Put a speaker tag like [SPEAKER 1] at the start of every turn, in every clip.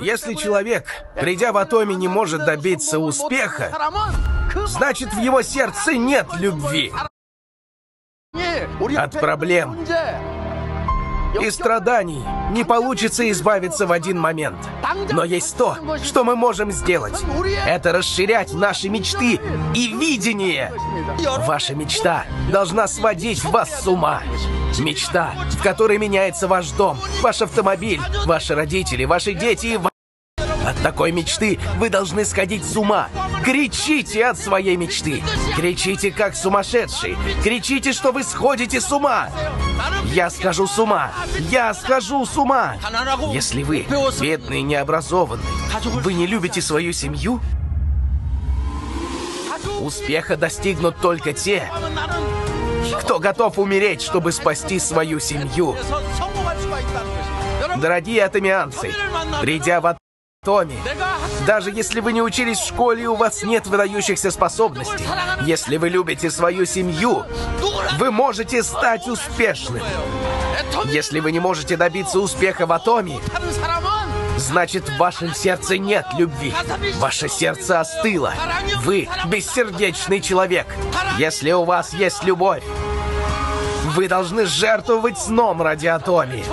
[SPEAKER 1] Если человек, придя в Атоми, не может добиться успеха, значит, в его сердце нет любви. От проблем и страданий не получится избавиться в один момент. Но есть то, что мы можем сделать. Это расширять наши мечты и видение. Ваша мечта должна сводить вас с ума. Мечта, в которой меняется ваш дом, ваш автомобиль, ваши родители, ваши дети и ваши... От такой мечты вы должны сходить с ума. Кричите от своей мечты. Кричите, как сумасшедший. Кричите, что вы сходите с ума. Я схожу с ума. Я схожу с ума. Если вы бедный, необразованный, вы не любите свою семью, успеха достигнут только те, кто готов умереть, чтобы спасти свою семью. Дорогие атомианцы, придя в Атоми, даже если вы не учились в школе и у вас нет выдающихся способностей, если вы любите свою семью, вы можете стать успешным. Если вы не можете добиться успеха в Атоми, значит, в вашем сердце нет любви. Ваше сердце остыло. Вы бессердечный человек. Если у вас есть любовь, вы должны жертвовать сном ради Атоми.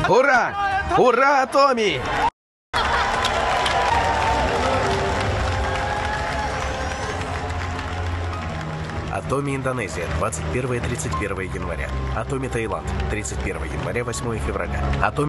[SPEAKER 1] Ура! Ура, Атоми! Атоми, Индонезия, 21-31 января. Атоми, Таиланд, 31 января, 8 февраля. Атоми